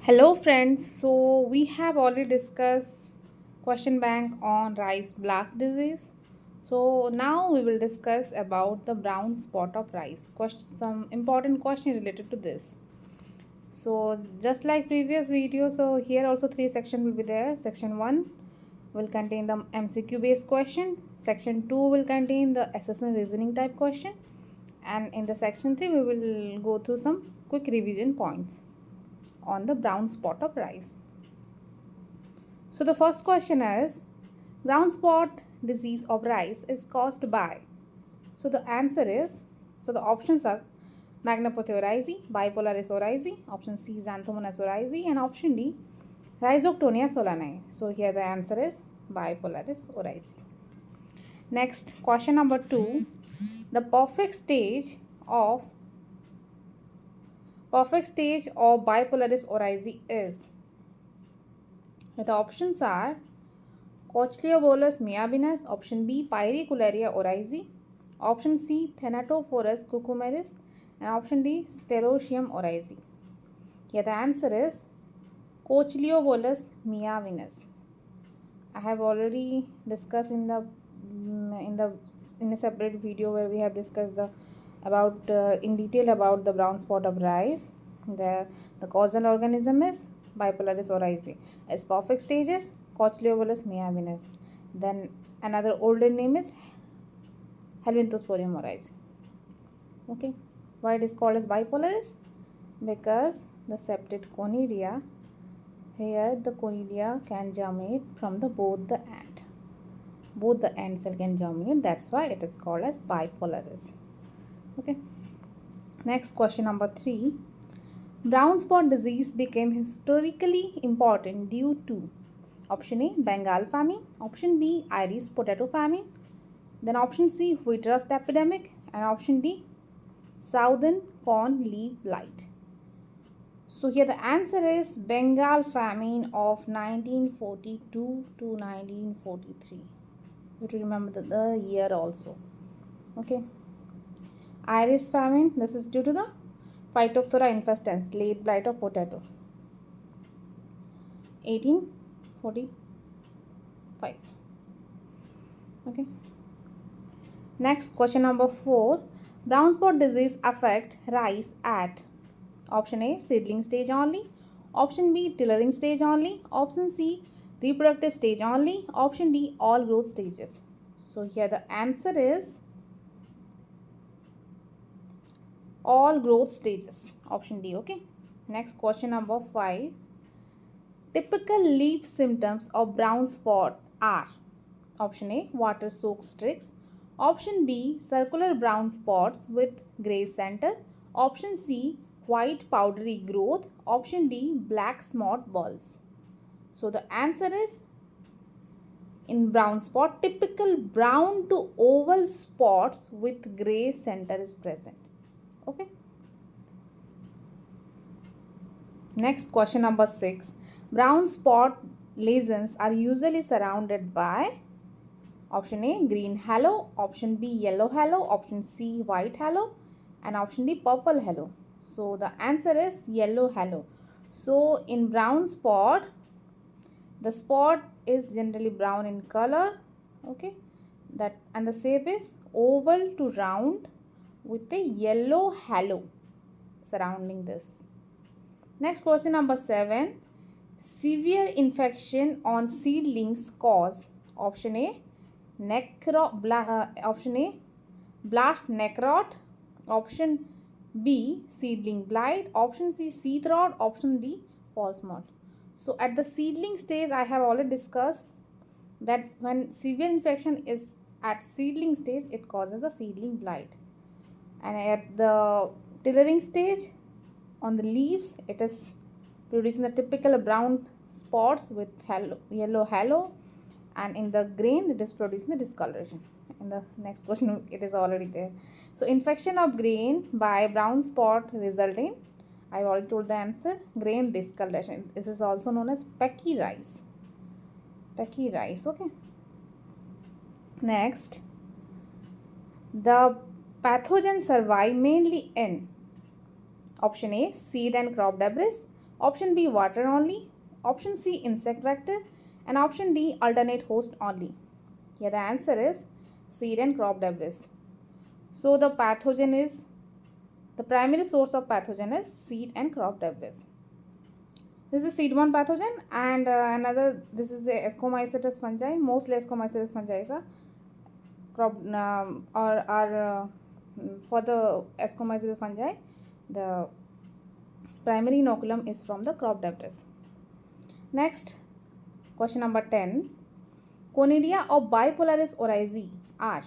Hello friends, so we have already discussed question bank on rice blast disease. So now we will discuss about the brown spot of rice. Some important question related to this. So just like previous video, so here also three sections will be there. Section 1 will contain the MCQ based question. Section 2 will contain the assessment reasoning type question. And in the section 3 we will go through some quick revision points on the brown spot of rice. So the first question is, brown spot disease of rice is caused by. So the answer is, so the options are Magnapothe oryzae, Bipolaris oryzae, option C Xanthomonas oryzae, and option D Rhizoctonia solanae. So here the answer is Bipolaris oryzae. Next, question number 2, the perfect stage of Bipolaris oryzae is. The options are Cochleobolus meavinus, option B Pyricularia oryzae, option C Thanatophorus cucumeris, and option D Sclerotium oryzae. Here the answer is Cochleobolus meavinus. I have already discussed in a separate video where we have discussed in detail about the brown spot of rice. The causal organism is Bipolaris oryzae. Its perfect stage is Cochleobolus meavinus. Then another older name is Helminthosporium oryzae. Okay, why it is called as Bipolaris? Because the septate conidia, here the conidia can germinate from both the end cell can germinate. That's why it is called as Bipolaris. Okay. Next, question number 3. Brown spot disease became historically important due to option A Bengal famine, option B Irish potato famine, then option C wheat rust epidemic, and option D southern corn leaf blight. So here the answer is Bengal famine of 1942 to 1943. You have to remember the year also. Okay. Irish famine, this is due to the Phytophthora infestans, late blight of potato. 1845. Okay. Next, question number 4. Brown spot disease affect rice at option A seedling stage only, option B tillering stage only, option C reproductive stage only, option D all growth stages. So here the answer is all growth stages, option D. Okay. Next, question number 5. Typical leaf symptoms of brown spot are option A water soaked streaks, option B circular brown spots with grey center, option C white powdery growth, option D black small balls. So the answer is, in brown spot, typical brown to oval spots with grey center is present. Okay. Next, question number 6. Brown spot lesions are usually surrounded by option A green halo, option B yellow halo, option C white halo, and option D purple halo. So the answer is yellow halo. So in brown spot, the spot is generally brown in color. Okay, and the shape is oval to round with a yellow halo surrounding this. Next, question number 7. Severe infection on seedlings cause option A blast neck rot, option B seedling blight, option C seed rot, option D false moth. So at the seedling stage, I have already discussed that when severe infection is at seedling stage, it causes the seedling blight, and at the tillering stage, on the leaves, it is producing the typical brown spots with yellow halo, and in the grain it is producing the discoloration. In the next question it is already there. So infection of grain by brown spot result in, I have already told the answer, grain discoloration. This is also known as pecky rice. Okay. Next, the pathogens survive mainly in option A seed and crop debris, Option B, water only. Option C, insect vector. And option D, alternate host only. Here the answer is seed and crop debris. So the primary source of pathogen is seed and crop debris. This is a seed-borne pathogen, and this is a Ascomycetes fungi. Mostly Ascomycetes fungi are crop for the Ascomycetes fungi, the primary inoculum is from the crop debris. Next, question number 10. Conidia of Bipolaris oryzae are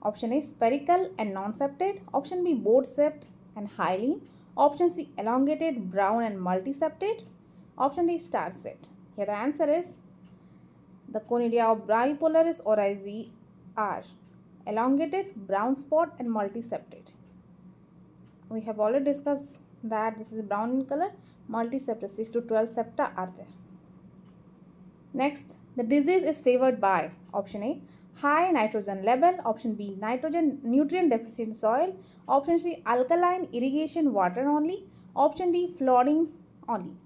option A, spherical and non-septate. Option B, board-sept and hyaline. Option C, elongated, brown and multiseptate. Option D, star-sept. Here the answer is the conidia of Bipolaris oryzae are elongated, brown spot and multiseptate. We have already discussed that this is brown in color. Multiseptate, 6 to 12 septa are there. Next, the disease is favored by option A, high nitrogen level. Option B, nitrogen nutrient deficient soil. Option C, alkaline irrigation water only. Option D, flooding only.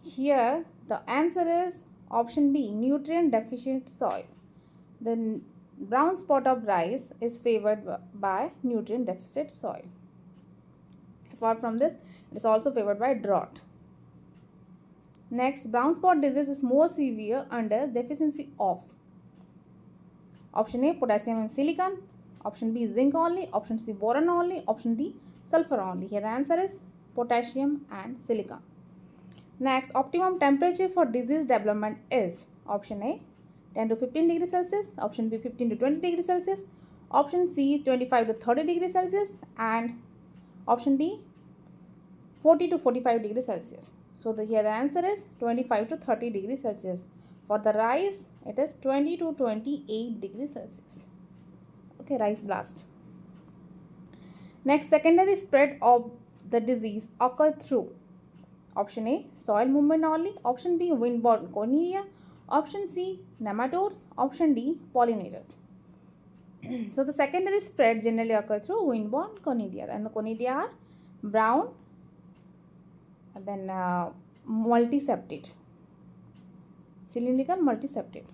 Here the answer is option B, nutrient deficient soil. The brown spot of rice is favored by nutrient deficit soil. Apart from this, it is also favored by drought. Next, brown spot disease is more severe under deficiency of option A, potassium and silicon. Option B, zinc only. Option C, boron only. Option D, sulfur only. Here the answer is potassium and silicon. Next, optimum temperature for disease development is option A, 10 to 15 degrees Celsius. Option B, 15 to 20 degrees Celsius. Option C, 25 to 30 degrees Celsius. And option D, 40 to 45 degrees Celsius. So here the answer is 25 to 30 degrees Celsius. For the rice, it is 20 to 28 degrees Celsius. Okay, rice blast. Next, secondary spread of the disease occur through option A, soil movement only. Option B, wind-borne conidia. Option C, nematodes. Option D, pollinators. So the secondary spread generally occur through wind-borne conidia, and the conidia are brown and then multiseptate, cylindrical multiseptate.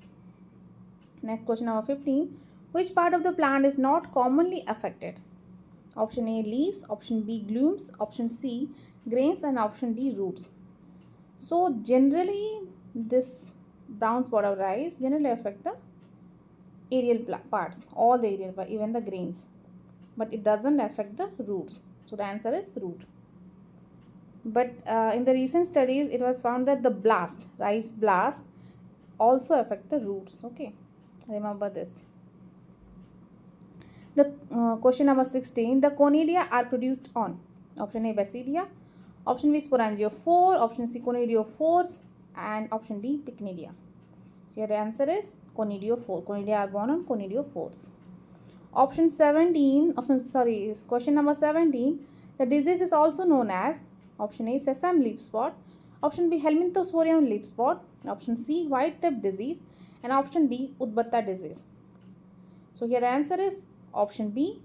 Next, question number 15. Which part of the plant is not commonly affected? Option A, leaves. Option B, glooms. Option C, grains. And option D, roots. So generally this brown spot of rice generally affect the aerial parts, all the aerial parts, even the grains, but it doesn't affect the roots. So the answer is root. But in the recent studies, it was found that the rice blast also affect the roots. Okay, remember this. The question number 16. The conidia are produced on option A, basidia. Option B, sporangiophore. Option C, conidiophores. And option D, pycnidia. So here the answer is conidiophore. Conidia are born on conidiophores. Question number 17. The disease is also known as option A, sesame leaf spot. Option B, Helminthosporium leaf spot. Option C, white tip disease. And option D, Udbatta disease. So here the answer is option B,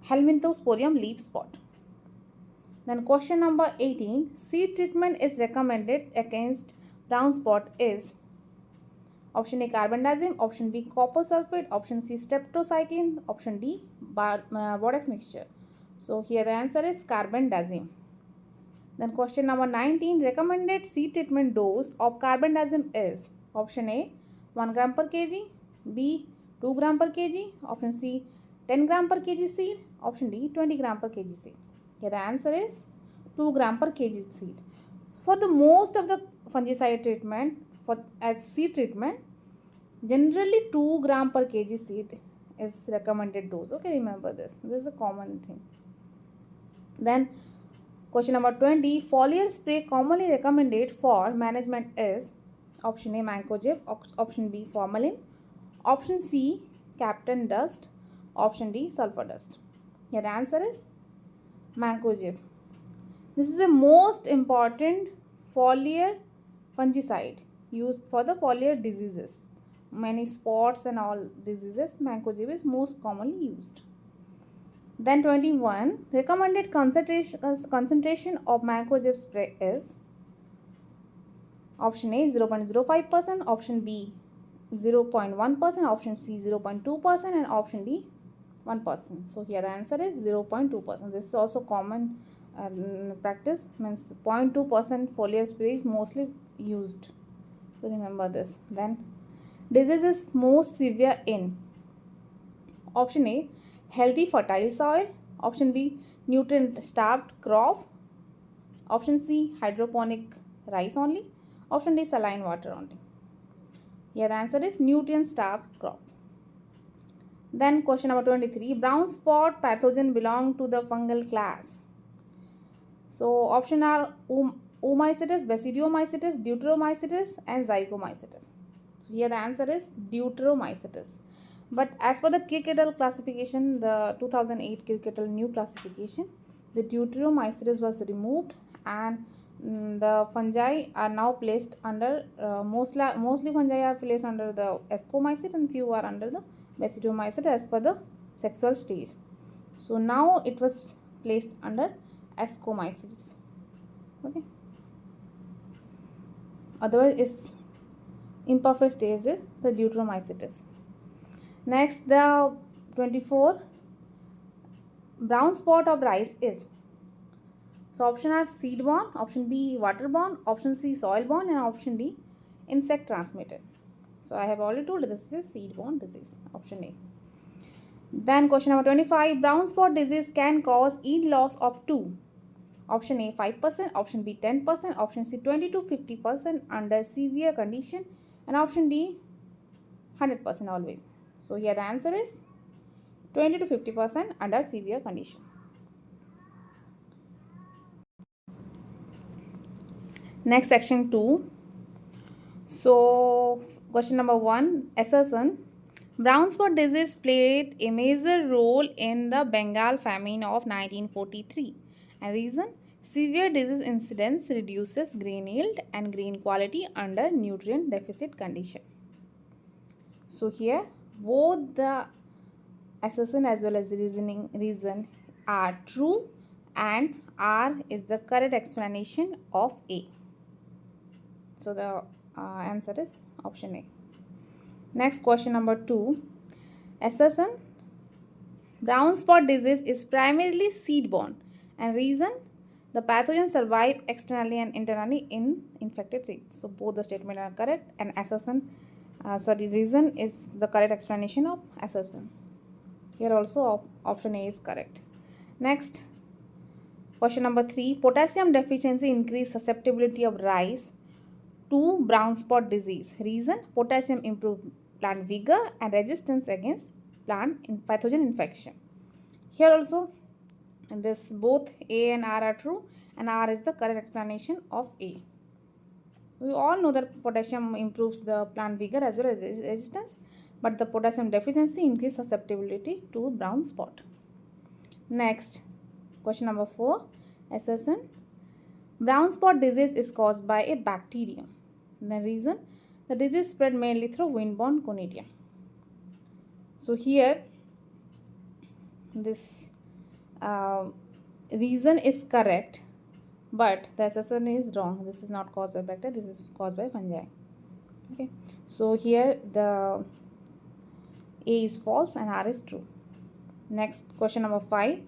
Helminthosporium leaf spot. Then question number 18. Seed treatment is recommended against brown spot is option A, carbendazim. Option B, copper sulfate. Option C, streptocycline. Option D, borax mixture. So here the answer is carbendazim. Then question number 19. Recommended seed treatment dose of carbendazim is option A, 1 gram per kg. B, 2 gram per kg. Option C, 10 gram per kg seed. Option D, 20 gram per kg seed. Here the answer is 2 gram per kg seed. For the most of the fungicide treatment, as seed treatment, generally 2 gram per kg seed is recommended dose. Okay, remember this. This is a common thing. Then question number 20. Foliar spray commonly recommended for management is option A, mancozeb. Option B, formalin. Option C, captain dust. Option D, sulfur dust. Here the answer is mancozeb. This is the most important foliar fungicide used for the foliar diseases. Many spots and all diseases, mancozeb is most commonly used. Then 21, recommended concentration of mancozeb spray is option A 0.05%, option B 0.1%, option C 0.2%, and option D 1%. So here the answer is 0.2%. This is also common practice, means 0.2% foliar spray is mostly used. So remember this. Then disease is most severe in option A healthy fertile soil, option B nutrient starved crop, option C hydroponic rice only, option D saline water only. Here the answer is nutrient starved crop. Then question number 23, brown spot pathogen belong to the fungal class. So option are Oomycetes, Basidiomycetes, Deuteromycetes, and Zygomycetes. So here the answer is Deuteromycetes. But as per the Kirkendall classification, the 2008 Kirkendall new classification, the Deuteromycetes was removed, and the fungi are now placed under mostly fungi are placed under the Ascomycete, and few are under the Basidiomycete as per the sexual stage. So now it was placed under Ascomycetes. Okay. Otherwise, its imperfect stage is the Deuteromycetes. Next, the 24, brown spot of rice is. So option are seed borne, option B water borne, option C soil borne, and option D insect transmitted. So I have already told this is seed borne disease, option A. Then question number 25, brown spot disease can cause yield loss up to option A 5%, option B 10%, option C 20 to 50% under severe condition, and option D 100% always. So here the answer is 20 to 50% under severe condition. Next, section 2. So question number 1, assertion, brown spot disease played a major role in the Bengal famine of 1943. And reason, severe disease incidence reduces grain yield and grain quality under nutrient deficit condition. So here both the assertion as well as reason are true, and R is the correct explanation of A. So the answer is option A. Next, question number 2, assertion, brown spot disease is primarily seed borne, and reason, the pathogen survive externally and internally in infected seeds. So both the statements are correct, and reason is the correct explanation of assertion. Here also option A is correct. Next, question number 3, potassium deficiency increase susceptibility of rice to brown spot disease. Reason, potassium improve plant vigor and resistance against plant pathogen infection. Here also this both A and R are true, and R is the correct explanation of A. We all know that potassium improves the plant vigor as well as resistance, but the potassium deficiency increases susceptibility to brown spot. Next, question number 4, assertion, brown spot disease is caused by a bacterium. The reason, the disease spread mainly through wind-borne conidia. So here this reason is correct, but the assertion is wrong. This is not caused by bacteria, this is caused by fungi. Okay, so here the A is false and R is true. Next, question number 5,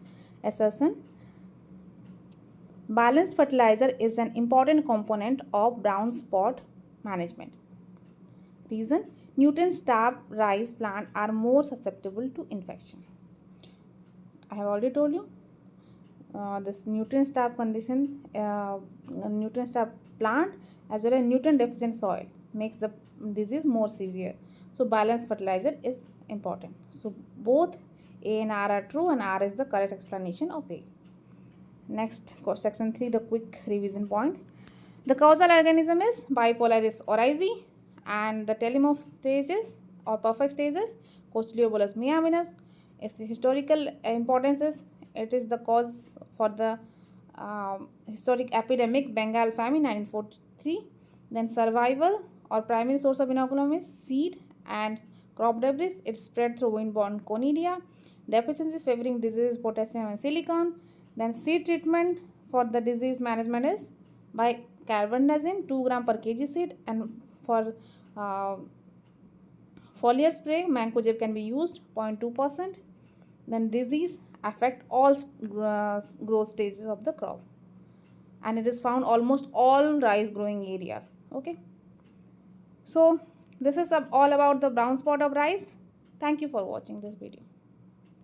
assertion, balanced fertilizer is an important component of brown spot management. Reason, nutrient-starved rice plants are more susceptible to infection. I have already told you this nutrient-starved condition, nutrient-starved plant as well as nutrient-deficient soil makes the disease more severe. So balanced fertilizer is important. So both A and R are true, and R is the correct explanation of A. Next, section 3, the quick revision points. The causal organism is Bipolaris oryzae, and the telemorph stages or perfect stages Cochleobolus miaminus. Its historical importance is it is the cause for the historic epidemic Bengal famine 1943. Then survival or primary source of inoculum is seed and crop debris. It spread through wind-borne conidia. Deficiency favoring disease, potassium and silicon. Then seed treatment for the disease management is by carbendazim 2 gram per kg seed, and for foliar spray mancozeb can be used 0.2%. Then disease affect all growth stages of the crop, and it is found almost all rice growing areas. Okay, so this is all about the brown spot of rice. Thank you for watching this video.